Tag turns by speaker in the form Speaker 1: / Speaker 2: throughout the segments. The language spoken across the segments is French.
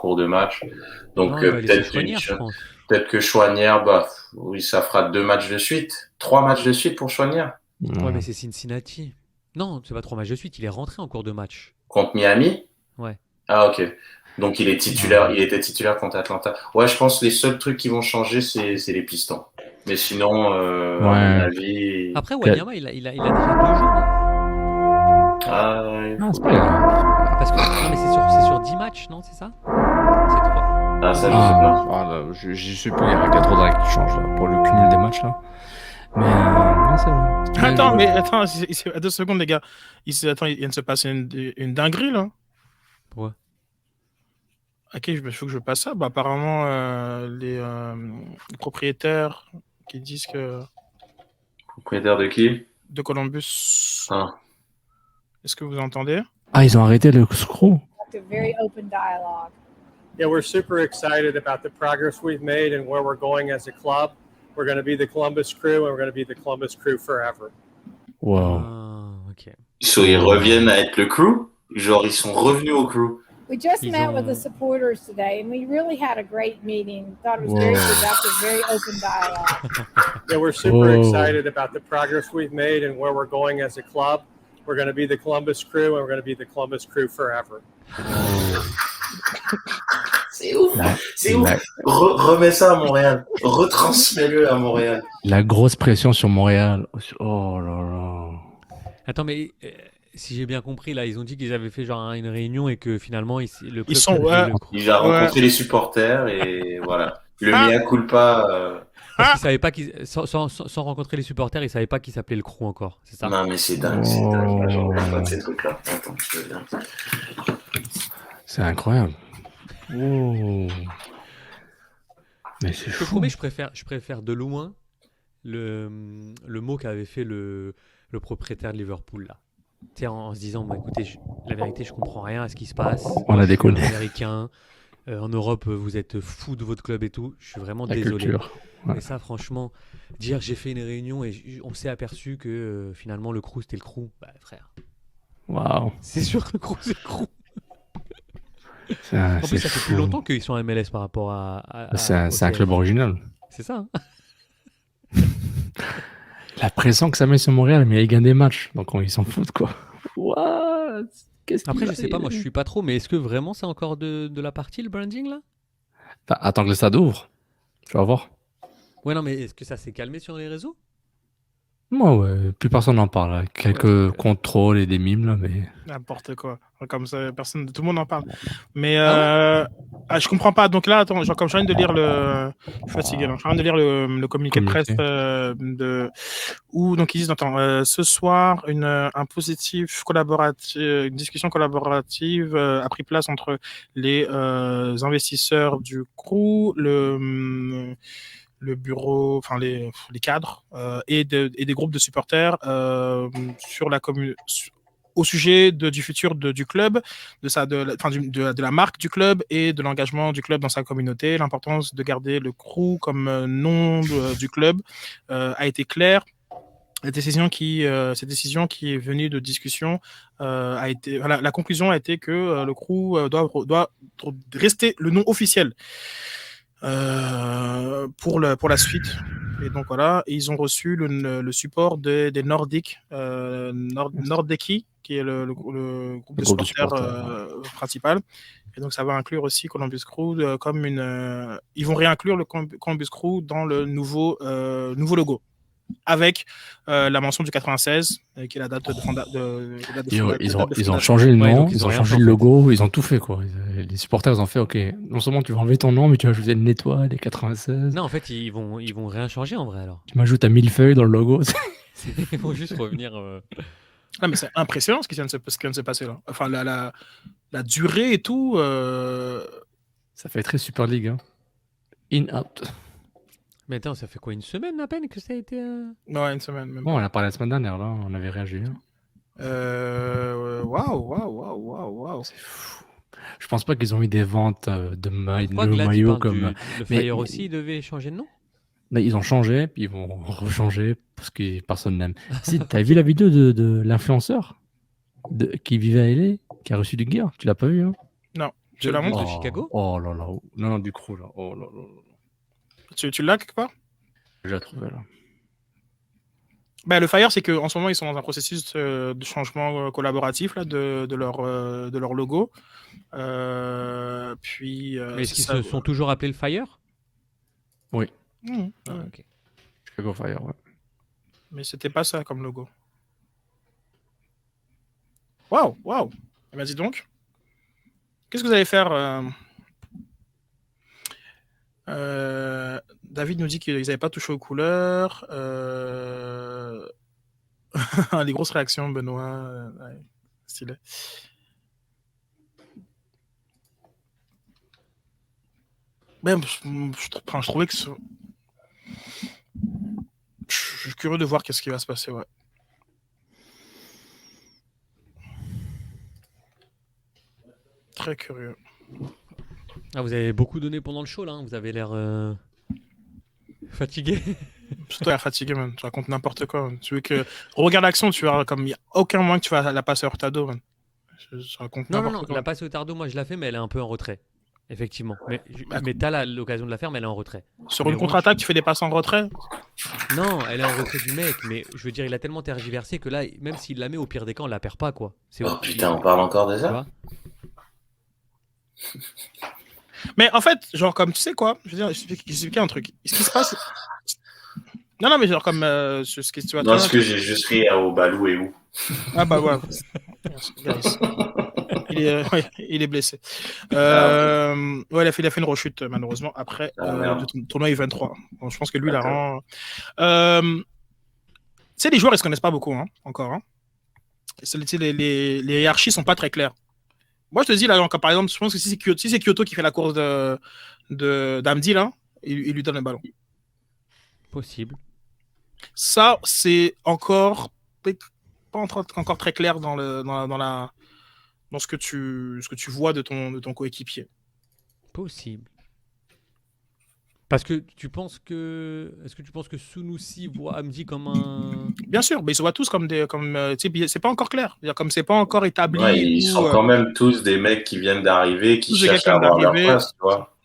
Speaker 1: cours de match. Donc
Speaker 2: Non, il va laisser Chouanière, je pense.
Speaker 1: peut-être que Chouanière, oui, ça fera 2 matchs de suite, 3 matchs de suite pour Chouanière
Speaker 2: Ouais, mais
Speaker 3: Ouais.
Speaker 2: c'est Cincinnati. Non, c'est pas 3 matchs de suite, il est rentré en cours de match.
Speaker 1: contre Miami.
Speaker 2: Ouais.
Speaker 1: Ah ok. Donc il est titulaire,
Speaker 3: Ouais.
Speaker 1: il était titulaire contre Atlanta. Ouais, je pense que les seuls trucs qui vont changer, c'est les Pistons. Mais sinon, à mon
Speaker 3: Ouais.
Speaker 1: avis,
Speaker 2: Après, Wanyama, il a déjà 2 jours, non?
Speaker 1: ah, ouais.
Speaker 3: Non, c'est pas grave.
Speaker 2: Parce que. Non, mais c'est sur 10 matchs, non? C'est ça? C'est 3.
Speaker 1: Ah, ça, je sais pas.
Speaker 3: Là, j'y suis plus, il y a trop de règles qui changent là, pour le cumul des matchs là. Mais non, c'est vrai.
Speaker 4: Attends, 2 secondes, les gars. Attends, il vient de se passer une dinguerie, là.
Speaker 2: Pourquoi?
Speaker 4: Ok, il faut que je passe ça. Apparemment, les propriétaires qui disent que
Speaker 1: Propriétaire de qui?
Speaker 4: de Columbus.
Speaker 1: Ah.
Speaker 4: Est-ce que vous entendez?
Speaker 3: Ah, ils ont arrêté le screw.
Speaker 5: A very open dialogue.
Speaker 6: Yeah, we're super excited about the progress we've made and where we're going as a club. We're going to be the Columbus Crew, and we're going to be the Columbus Crew forever.
Speaker 3: Wow.
Speaker 2: Ah, ok.
Speaker 1: Ils reviennent à être le crew? Genre, ils sont revenus au crew.
Speaker 5: We just
Speaker 2: Ils
Speaker 5: met
Speaker 2: ont-
Speaker 5: with the supporters today, and we really had a great meeting. Thought it was very
Speaker 3: Whoa.
Speaker 5: productive, very open dialogue.
Speaker 6: Yeah, we're super
Speaker 3: Whoa.
Speaker 6: excited about the progress we've made and where we're going as a club. We're going to be the Columbus Crew, and we're going to be the Columbus Crew forever.
Speaker 1: C'est ouf. C'est ouf.
Speaker 3: La,
Speaker 1: Remets ça à Montréal. Retransmets-le à Montréal.
Speaker 3: la grosse pression sur Montréal. Oh là là.
Speaker 2: Attends, mais si j'ai bien compris, là, ils ont dit qu'ils avaient fait genre une réunion et que finalement, le club
Speaker 4: Ils sont-
Speaker 2: s'appelait
Speaker 4: ouais.
Speaker 2: le crew.
Speaker 1: Il a rencontré les supporters et voilà. Le mea culpa.
Speaker 2: Parce qu'ils savaient pas sans rencontrer les supporters, ils savaient pas qu'ils s'appelaient le crew encore, c'est ça?
Speaker 1: Non, mais c'est dingue, c'est dingue. Je regarde pas de ces trucs-là. Attends, je te viens.
Speaker 3: C'est incroyable. Oh. Mais c'est
Speaker 2: Je te
Speaker 3: fou.
Speaker 2: promets, je préfère de loin le mot qu'avait fait le propriétaire de Liverpool là. Tu sais, en se disant, bon, écoutez, la vérité, je comprends rien à ce qui se passe.
Speaker 3: On a
Speaker 2: Je suis
Speaker 3: déconné.
Speaker 2: américain. En Europe, vous êtes fou de votre club et tout. Je suis vraiment
Speaker 3: La
Speaker 2: désolé.
Speaker 3: culture. Ouais.
Speaker 2: Et ça, franchement, dire j'ai fait une réunion et on s'est aperçu que finalement le crew c'était le crew. Bah frère,
Speaker 3: Waouh.
Speaker 2: c'est sûr que le crew c'est le crew.
Speaker 3: C'est
Speaker 2: En plus,
Speaker 3: c'est
Speaker 2: ça fait
Speaker 3: fou.
Speaker 2: plus longtemps qu'ils sont en MLS par rapport à
Speaker 3: C'est un
Speaker 2: au
Speaker 3: club
Speaker 2: CF.
Speaker 3: original.
Speaker 2: C'est ça.
Speaker 3: La pression que ça met sur Montréal, mais ils gagnent des matchs. Donc ils s'en foutent quoi. What? Qu'est-ce
Speaker 2: Après,
Speaker 3: qu'il
Speaker 2: je sais pas, moi je suis pas trop, mais est-ce que vraiment c'est encore de la partie le branding là?
Speaker 3: Attends que le stade ouvre. Tu vas voir.
Speaker 2: Ouais, non, mais est-ce que ça s'est calmé sur les réseaux?
Speaker 3: Moi, ouais. Plus personne n'en parle. Là. Quelques contrôles et des mimes, là, mais.
Speaker 4: N'importe quoi. Comme ça, tout le monde en parle. Mais
Speaker 2: Ah
Speaker 4: je comprends pas. Donc là, attends, genre, comme je viens de lire je suis fatigué, là. Je viens de lire le communiqué de presse où donc ils disent, attends, ce soir, une discussion collaborative a pris place entre les investisseurs du crew, le bureau, enfin les cadres et des groupes de supporters sur la commune. Au sujet du futur du club, de la marque du club et de l'engagement du club dans sa communauté. L'importance de garder le crew comme nom du club a été claire. Cette décision qui est venue de discussion a été. Voilà, la conclusion a été que le crew doit rester le nom officiel pour la suite. Et donc voilà, ils ont reçu le support des Nordiques, Nordeki, qui est le groupe de supporters principal. Et donc ça va inclure aussi Columbus Crew comme ils vont réinclure le Columbus Crew dans le nouveau logo, avec la mention du 96, qui est la date de fondation.
Speaker 3: Ils ont changé le nom,
Speaker 2: Ouais, donc
Speaker 3: ils ont
Speaker 2: rien
Speaker 3: changé
Speaker 2: fait,
Speaker 3: le
Speaker 2: en fait.
Speaker 3: logo, ils ont tout fait quoi. Les supporters ils ont fait ok, non seulement tu vas enlever ton nom, mais tu vas ajouter une étoile, des 96.
Speaker 2: Non, en fait, ils vont rien changer en vrai alors.
Speaker 3: Tu m'ajoutes un millefeuille dans le logo.
Speaker 2: Ils vont juste revenir.
Speaker 4: Ah, mais c'est impressionnant ce qui vient de se passer là. Enfin, la durée et tout.
Speaker 3: Ça fait très Super League. Hein. In-out.
Speaker 2: Mais attends, ça fait quoi, une semaine à peine que ça a été.
Speaker 4: Ouais, une semaine même.
Speaker 3: Bon, on a parlé la semaine dernière là, on avait réagi. Hein.
Speaker 4: Waouh.
Speaker 3: C'est fou. Je pense pas qu'ils ont eu des ventes de
Speaker 2: Je crois que là, tu
Speaker 3: maillots
Speaker 2: parles
Speaker 3: comme.
Speaker 2: le
Speaker 3: mais-
Speaker 2: Fire aussi, il devait changer de nom.
Speaker 3: Là, ils ont changé, puis ils vont rechanger parce que personne n'aime. Si, t'as vu la vidéo de l'influenceur qui vivait à LA, qui a reçu du gear? Tu l'as pas vu, hein?
Speaker 4: Non. Tu la
Speaker 2: de
Speaker 4: montres
Speaker 2: Chicago?
Speaker 3: Oh là là. Non, du crew là. Oh là là.
Speaker 4: Tu l'as quelque part?
Speaker 3: Je l'ai trouvé là.
Speaker 4: Ben, le Fire, c'est qu'en ce moment, ils sont dans un processus de changement collaboratif là, de leur logo. Puis,
Speaker 2: Mais est-ce qu'ils
Speaker 4: ça-
Speaker 2: se sont toujours appelés le Fire?
Speaker 4: Mhm.
Speaker 2: Ah, ok.
Speaker 3: Chicago Fire, ouais.
Speaker 4: Mais c'était pas ça comme logo. Waouh. Eh ben, dis donc. Qu'est-ce que vous allez faire David nous dit qu'ils n'avaient pas touché aux couleurs. Les grosses réactions, Benoît. Ouais, stylé. Même, je trouvais que je suis curieux de voir qu'est-ce qui va se passer, ouais. Très curieux.
Speaker 2: Ah, vous avez beaucoup donné pendant le show là, hein. Vous avez l'air fatigué.
Speaker 4: Surtout à fatigué, man. Tu racontes n'importe quoi, man. Tu veux que... Regarde l'action, tu verras comme il n'y a aucun moyen que tu vas la passer à Hurtado, man. Je raconte
Speaker 2: Non,
Speaker 4: n'importe quoi.
Speaker 2: la passe au tardo, moi je la fais, mais elle est un peu en retrait. Effectivement. Mais t'as l'occasion de la faire, mais elle est en retrait.
Speaker 4: Sur
Speaker 2: Mais
Speaker 4: une
Speaker 2: moi,
Speaker 4: contre-attaque, tu fais des passes en retrait.
Speaker 2: Non, elle est en retrait du mec, mais je veux dire, il a tellement tergiversé que là, même s'il la met au pire des cas, on la perd pas, quoi.
Speaker 1: Oh putain, on parle encore de
Speaker 2: Tu
Speaker 1: ça?
Speaker 2: vois.
Speaker 4: Mais en fait, genre, comme tu sais quoi, je veux dire, je vais expliquer un truc. Ce qui se passe. Non, mais genre, comme ce que tu vas
Speaker 1: Non, ce que j'ai juste ri au Balou et où.
Speaker 4: Ah, bah ouais. Guys. Il est blessé. Ouais, il a fait une rechute, malheureusement. Après, le tournoi U23. Bon, je pense que lui, il la rend. Tu sais, les joueurs, ils se connaissent pas beaucoup, hein, encore. Hein. Les hiérarchies sont pas très claires. Moi, je te dis, là, comme par exemple, je pense que si c'est Kyoto qui fait la course d'Amdi, là, il lui donne le ballon.
Speaker 2: Possible.
Speaker 4: Ça, c'est encore pas encore très clair dans ce que tu vois de ton coéquipier.
Speaker 2: Possible. Parce que tu penses que... Est-ce que tu penses que Sunusi voit Hamdi comme un...
Speaker 4: Bien sûr, mais ils se voient tous comme des... c'est pas encore clair. C'est-à-dire, comme c'est pas encore établi.
Speaker 1: Ouais, ils sont quand même tous des mecs qui viennent d'arriver, qui cherchent à avoir leur place, tu vois.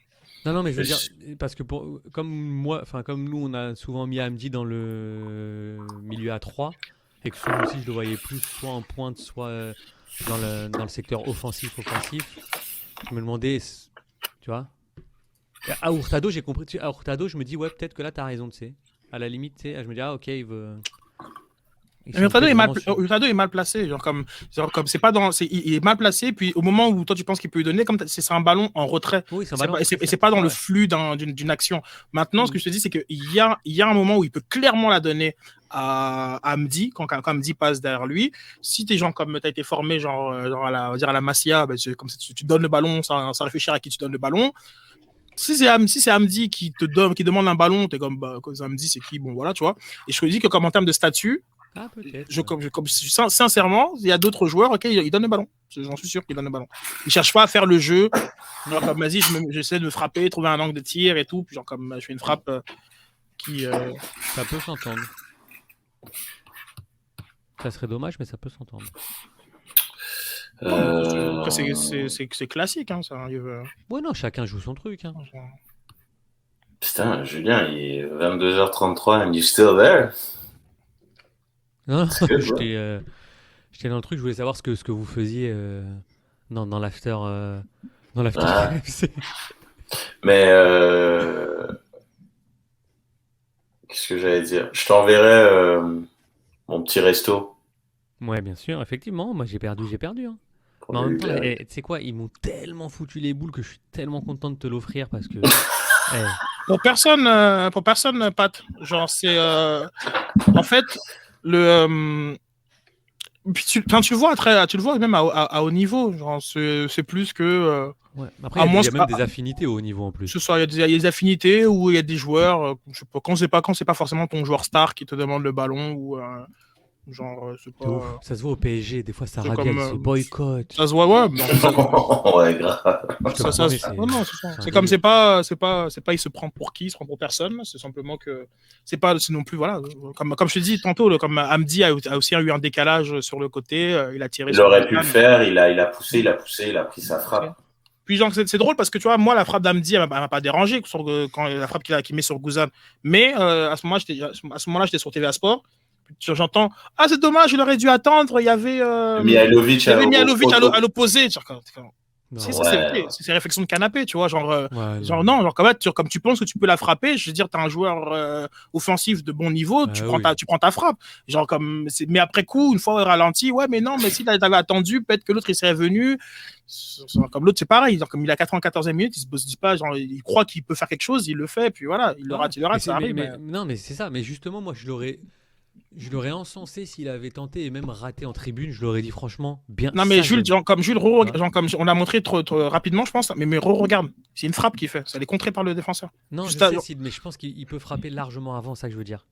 Speaker 2: Non, mais je veux dire, parce que comme nous, on a souvent mis Hamdi dans le milieu à 3, et que Sunusi, je le voyais plus soit en pointe, soit dans le secteur offensif. Je me demandais, tu vois. À Hurtado, j'ai compris. À Hurtado, je me dis, ouais, peut-être que là, t'as raison, tu sais. À la limite, tu sais, je me dis, ah, ok, il veut.
Speaker 4: Hurtado est mal placé. Genre comme c'est pas dans. Il est mal placé, puis au moment où toi tu penses qu'il peut lui donner, comme c'est un ballon en retrait.
Speaker 2: Oui, c'est un ballon.
Speaker 4: Et c'est pas dans le flux d'une action. Maintenant, ce que je te dis, c'est qu'il y a un moment où il peut clairement la donner à Hamdi, quand Hamdi passe derrière lui. Si t'es genre comme t'as été formé, genre à la Masia, comme ça, tu donnes le ballon sans réfléchir à qui tu donnes le ballon. Si c'est Hamdi qui demande un ballon, t'es comme Hamdi, c'est qui? Bon, voilà, tu vois. Et je te dis que comme en termes de statut,
Speaker 2: ah, peut-être.
Speaker 4: Sincèrement, il y a d'autres joueurs, ok, ils donnent le ballon. J'en suis sûr qu'ils donnent le ballon. Ils cherchent pas à faire le jeu. Genre comme vas-y, j'essaie de me frapper, trouver un angle de tir et tout. Puis genre comme je fais une frappe qui.
Speaker 2: Ça peut s'entendre. Ça serait dommage, mais ça peut s'entendre.
Speaker 4: C'est classique, hein, ça arrive.
Speaker 2: Ouais, non, chacun joue son truc. Hein.
Speaker 1: Putain, Julien, il est 22h33 and you still there?
Speaker 2: Non, j'étais dans le truc, je voulais savoir ce que vous faisiez dans l'after KFC.
Speaker 1: Mais qu'est-ce que j'allais dire? Je t'enverrai mon petit resto.
Speaker 2: Ouais, bien sûr, effectivement, moi j'ai perdu. Hein. Mais en même temps, tu sais quoi, ils m'ont tellement foutu les boules que je suis tellement content de te l'offrir parce que...
Speaker 4: Pour personne, Pat. Genre, c'est... en fait... Puis tu le vois même à haut niveau, genre c'est plus que.
Speaker 2: Ouais. Après, il y a même des affinités au haut niveau en plus.
Speaker 4: Ce soit il y a des affinités où il y a des joueurs, je sais pas, quand c'est pas forcément ton joueur star qui te demande le ballon ou genre c'est pas.
Speaker 2: Ça se voit au PSG, des fois ça raviole, c'est boycott.
Speaker 4: Ça se voit, ouais.
Speaker 1: Ouais, grave.
Speaker 4: C'est comme c'est pas il se prend pour qui, il se prend pour personne. C'est simplement que c'est non plus voilà. Comme je te dis tantôt, comme Hamdi a aussi eu un décalage sur le côté, il a tiré.
Speaker 1: Il aurait pu le faire, il a poussé, il a pris sa frappe.
Speaker 4: Puis genre, c'est drôle parce que tu vois, moi, la frappe d'Hamdi, elle m'a pas dérangé quand la frappe qu'il met sur Guzan. Mais à ce moment-là, j'étais sur TVA Sport. J'entends, ah, c'est dommage, il aurait dû attendre. Il y avait
Speaker 1: Mihajlovic
Speaker 4: à l'opposé.
Speaker 2: Non.
Speaker 4: Si, c'est réflexion de canapé, tu vois. Genre,
Speaker 2: Ouais,
Speaker 4: non, genre, comme tu penses que tu peux la frapper, je veux dire, t'as un joueur offensif de bon niveau, tu prends ta frappe. Genre, mais après coup, une fois au ralenti, ouais, mais non, mais si t'avais attendu, peut-être que l'autre il serait venu. Comme l'autre, c'est pareil. Genre, comme il a 94e minute, il se dit pas, genre, il croit qu'il peut faire quelque chose, il le fait, puis voilà, il le rate, ça arrive.
Speaker 2: Non, mais c'est ça. Mais justement, moi, je l'aurais encensé s'il avait tenté et même raté en tribune. Je l'aurais dit franchement bien.
Speaker 4: Non, mais Jules, comme on a montré trop rapidement, je pense, mais regarde, c'est une frappe qu'il fait. Ça l'est contré par le défenseur.
Speaker 2: Non, je sais, Sid, mais je pense qu'il peut frapper largement avant, ça que je veux dire.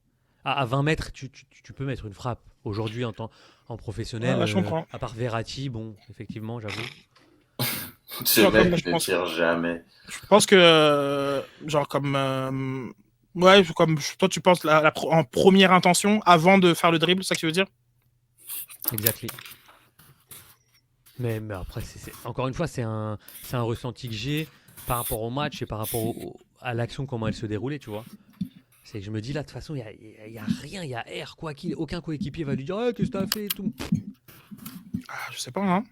Speaker 2: À 20 mètres, tu peux mettre une frappe. Aujourd'hui, en professionnel,
Speaker 4: je comprends.
Speaker 2: à part Verratti, bon, effectivement, j'avoue.
Speaker 1: Ce mec ne tire jamais.
Speaker 4: Je pense que, genre, ouais, comme toi, tu penses en première intention avant de faire le dribble, c'est ça que tu veux dire?
Speaker 2: Exactement. Mais après, encore une fois, c'est un ressenti que j'ai par rapport au match et par rapport à l'action, comment elle se déroulait, tu vois. C'est que je me dis là, de toute façon, il n'y a rien, il y a R, quoi qu'il. Aucun coéquipier va lui dire qu'est-ce que t'as fait et tout.
Speaker 4: Je sais pas, hein.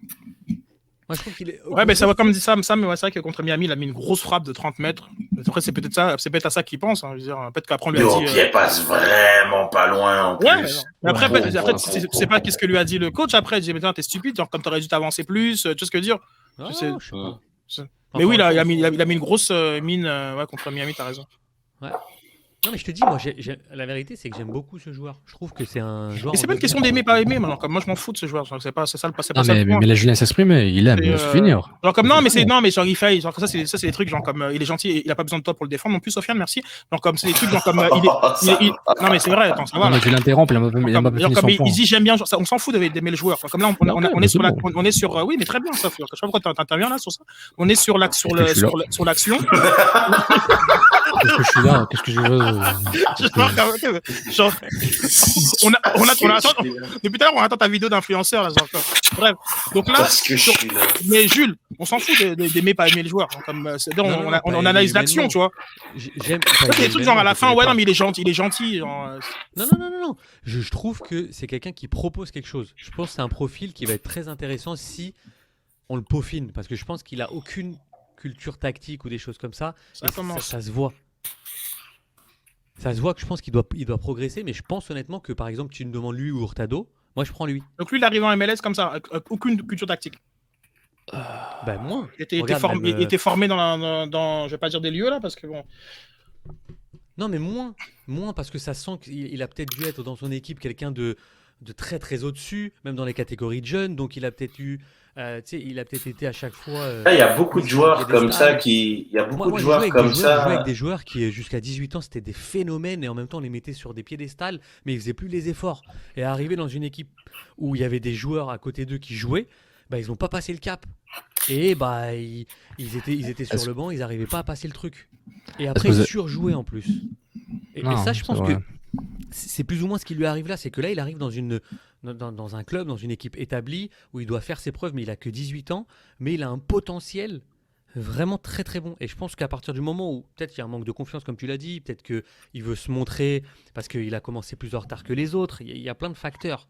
Speaker 2: Moi, je trouve qu'il est.
Speaker 4: Ouais, mais ça va comme dit Sam, mais ouais, c'est vrai que contre Miami, il a mis une grosse frappe de 30 mètres. Après, c'est peut-être à ça qu'il pense. Hein. Je veux dire, peut-être qu'après, on lui a dit.
Speaker 1: Le pied passe vraiment pas loin en plus.
Speaker 4: Ouais, mais après, tu sais pas qu'est-ce que lui a dit le coach. Après, il dit, mais t'es stupide, genre, comme t'aurais dû t'avancer plus. Tu vois ce que je veux dire?
Speaker 2: Je sais pas.
Speaker 4: Mais oui, il a mis une grosse mine contre Miami, t'as raison.
Speaker 2: Ouais. Non, mais je te dis, moi, la vérité, c'est que j'aime beaucoup ce joueur. Je trouve que c'est un joueur.
Speaker 4: Et c'est pas une question d'aimer, pas aimer. Maintenant, comme moi, je m'en fous de ce joueur. C'est ça le passé.
Speaker 3: Mais la Julien s'exprimer, il aime, il veut se finir.
Speaker 4: Genre comme mais genre il fait, genre ça c'est des trucs genre comme il est gentil, il a pas besoin de toi pour le défendre non plus, Sofiane, merci. Genre comme c'est des trucs genre comme non mais c'est vrai, attends, ça va.
Speaker 3: Non mais tu l'interromps, il a pas fini son point.
Speaker 4: Il dit j'aime bien, genre, ça, on s'en fout d'aimer le joueur. Comme là on est sur oui mais très bien ça. Je sais pas pourquoi t'interviens là sur ça. On est sur l'action.
Speaker 3: Qu'est-ce que je suis là? Qu'est-ce que je veux?
Speaker 4: Genre, on attend depuis tout à l'heure, on attend ta vidéo d'influenceur là, genre. Bref, donc là, mais Jules, on s'en fout d'aimer pas aimer le joueur. Comme on analyse l'action, tu vois.
Speaker 2: J'aime.
Speaker 4: Des trucs genre à la fin, ouais non mais il est gentil. Genre.
Speaker 2: Non. Je trouve que c'est quelqu'un qui propose quelque chose. Je pense que c'est un profil qui va être très intéressant si on le peaufine, parce que je pense qu'il a aucune culture tactique ou des choses comme ça. Ça se voit. Ça se voit que je pense qu'il doit progresser, mais je pense honnêtement que par exemple tu me demandes lui ou Hurtado, moi je prends lui.
Speaker 4: Donc lui il arrive en MLS comme ça, avec aucune culture tactique.
Speaker 2: Moins.
Speaker 4: Il était formé dans je vais pas dire des lieux là parce que bon.
Speaker 2: Non mais moins parce que ça sent qu'il a peut-être dû être dans son équipe quelqu'un de très très au-dessus, même dans les catégories de jeunes, donc il a peut-être eu il a peut-être été à chaque fois.
Speaker 1: Il y a beaucoup de joueurs comme ça qui. Il y a beaucoup de joueurs comme ça.
Speaker 2: Je jouais avec des joueurs qui, jusqu'à 18 ans, c'était des phénomènes et en même temps, on les mettait sur des piédestals, mais ils faisaient plus les efforts. Et arriver dans une équipe où il y avait des joueurs à côté d'eux qui jouaient, ils n'ont pas passé le cap. Et ils étaient sur le banc, ils n'arrivaient pas à passer le truc. Et après, ils surjouaient en plus. Et ça, je pense que c'est plus ou moins ce qui lui arrive là. C'est que là, il arrive dans un club, dans une équipe établie où il doit faire ses preuves, mais il a que 18 ans, mais il a un potentiel vraiment très très bon. Et je pense qu'à partir du moment où peut-être il y a un manque de confiance, comme tu l'as dit, peut-être qu'il veut se montrer parce qu'il a commencé plus en retard que les autres, il y a plein de facteurs.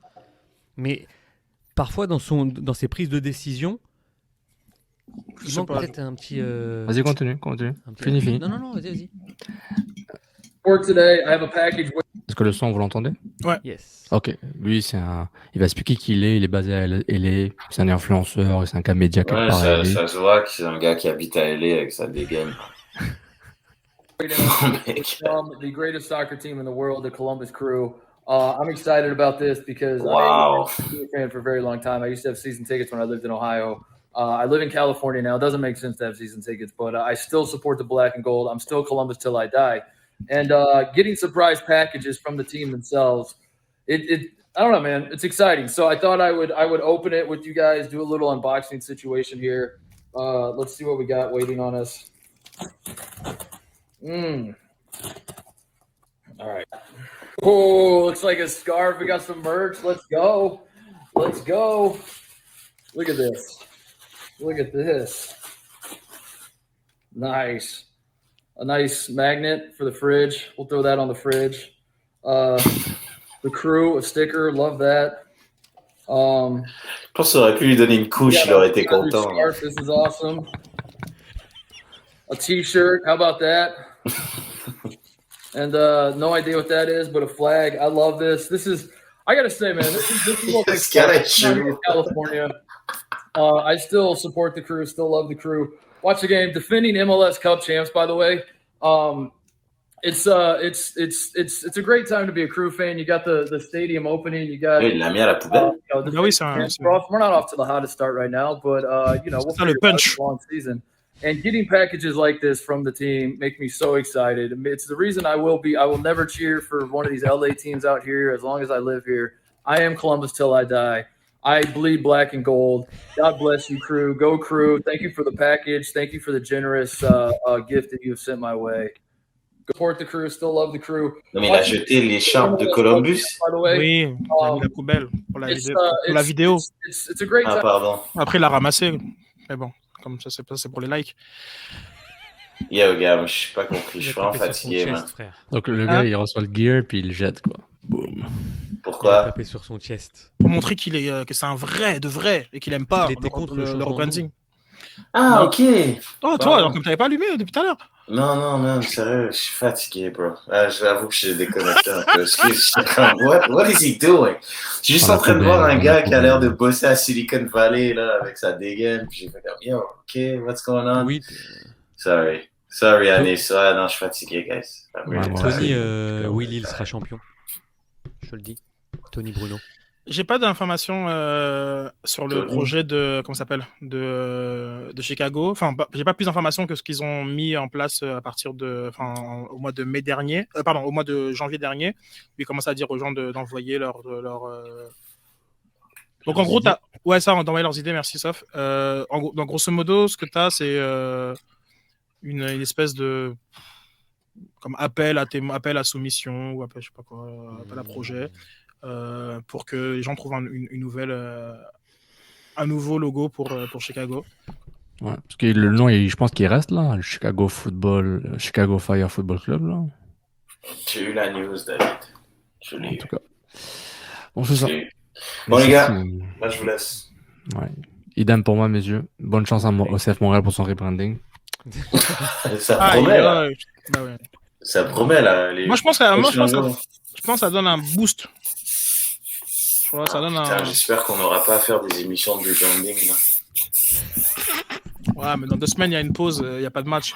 Speaker 2: Mais parfois dans ses prises de décision, il manque peut-être un petit...
Speaker 3: Vas-y, continue. Fini.
Speaker 2: Non, vas-y.
Speaker 7: For today, I have a package.
Speaker 3: Est-ce que le son, vous l'entendez?
Speaker 4: Ouais.
Speaker 2: Yes.
Speaker 3: Ok. Lui, il va expliquer qui il est basé à LA, c'est un influenceur, c'est un cas média quelque part à LA.
Speaker 1: Ça se voit que c'est un gars qui habite à LA avec sa dégaine.
Speaker 7: From the greatest soccer team in the world, the Columbus Crew. I'm excited about this because I was a fan for a very long time. I used to have season tickets when I lived in Ohio. I live in California now. It doesn't make sense to have season tickets, but I still support the black and gold. I'm still Columbus till I die. And getting surprise packages from the team themselves, I don't know, man. It's exciting. So I thought I would open it with you guys, do a little unboxing situation here. Let's see what we got waiting on us. All right. Oh, looks like a scarf. We got some merch. Let's go. Look at this. Nice. A nice magnet for the fridge. We'll throw that on the fridge. The crew, a sticker. Love that.
Speaker 1: Je pense qu'on aurait pu lui donner une couche, il aurait été content.
Speaker 7: Scarf. This is awesome. A t-shirt. How about that? And no idea what that is, but a flag. I love this. This is, I gotta say, man, this is what
Speaker 1: It's kinda true.
Speaker 7: in California. I still support the crew, still love the crew. Watch the game. Defending MLS Cup champs, by the way. It's a great time to be a crew fan. You got the stadium opening. You got
Speaker 1: Il l'a mis à la poubelle.
Speaker 7: we're not off to the hottest start right now, but we'll figure it out. It's a long season. And getting packages like this from the team make me so excited. I mean, it's the reason I will never cheer for one of these LA teams out here as long as I live here. I am Columbus till I die. I bleed black and gold. God bless you, crew. Go crew. Thank you for the package. Thank you for the generous gift that you have sent my way. Support the crew. Still love the crew.
Speaker 1: Non, mais il a jeté l'écharpe de Columbus.
Speaker 7: By the way,
Speaker 4: Oui, il a mis la poubelle pour la vidéo.
Speaker 7: It's a great
Speaker 1: Ah,
Speaker 7: time.
Speaker 1: pardon.
Speaker 4: Après, il l'a ramassé. Mais bon, comme ça, c'est pour les likes.
Speaker 1: Yo, gars, moi, je suis pas compris. Je
Speaker 2: Il
Speaker 1: suis
Speaker 2: a
Speaker 1: vraiment
Speaker 2: tapé sur son
Speaker 1: fatigué,
Speaker 2: chest,
Speaker 1: man.
Speaker 2: frère.
Speaker 3: Donc le gars, il reçoit le gear puis il le jette, quoi. Boum.
Speaker 2: Il a
Speaker 1: Pourquoi?
Speaker 2: tapé sur son chest.
Speaker 4: Pour montrer que c'est un vrai de vrai et qu'il aime pas
Speaker 2: Il était contre le
Speaker 4: le
Speaker 2: changement de
Speaker 4: rebranding.
Speaker 1: Ah, ok.
Speaker 4: Oh, toi, alors comme t'avais pas allumé depuis tout à l'heure.
Speaker 1: Non, non, man, sérieux, je suis fatigué, bro. Ah, j'avoue que j'ai déconnecté un peu. Excuse, j'étais comme, what is he doing? Je suis juste en train de voir un gars qui a l'air de bosser à Silicon Valley, là, avec sa dégaine. Puis j'ai fait comme, yo, ok, what's going on?
Speaker 2: Oui,
Speaker 1: Sorry, Anis. Ah, non, je suis fatigué, guys. I'm really
Speaker 3: Ouais,
Speaker 1: tired.
Speaker 2: Tony, Will Hill sera champion. Je te le dis. Tony Bruno.
Speaker 4: J'ai pas d'informations sur le
Speaker 1: Tony.
Speaker 4: projet de comment ça s'appelle de Chicago. Enfin, j'ai pas plus d'informations que ce qu'ils ont mis en place à partir de, au mois de mai dernier. Au mois de janvier dernier. Ils commencent à dire aux gens d'envoyer leur. Donc en gros, d'envoyer leurs idées. Merci, Sof. Donc grosso modo, ce que t'as, c'est une espèce de comme appel à soumission ou appel, je sais pas quoi, appel à projet. Pour que les gens trouvent une nouvelle, un nouveau logo pour Chicago.
Speaker 3: Ouais, parce que le nom, je pense qu'il reste là, le Chicago Fire Football Club là.
Speaker 1: J'ai eu la news, David. Je l'ai
Speaker 3: En
Speaker 1: eu.
Speaker 3: tout cas. Bon, c'est ça.
Speaker 1: J'ai eu. Bon, les gars, moi, je vous laisse.
Speaker 3: Ouais. Idem pour moi, mes yeux. Bonne chance au CF Montréal pour son rebranding.
Speaker 1: Ça promet, là.
Speaker 4: Bah ouais.
Speaker 1: Ça promet, là.
Speaker 4: Moi, je pense que ça donne un boost. Ça donne
Speaker 1: Putain, j'espère qu'on n'aura pas à faire des émissions de rebranding, là.
Speaker 4: Ouais, mais dans 2 semaines, il y a une pause, il n'y a pas de match.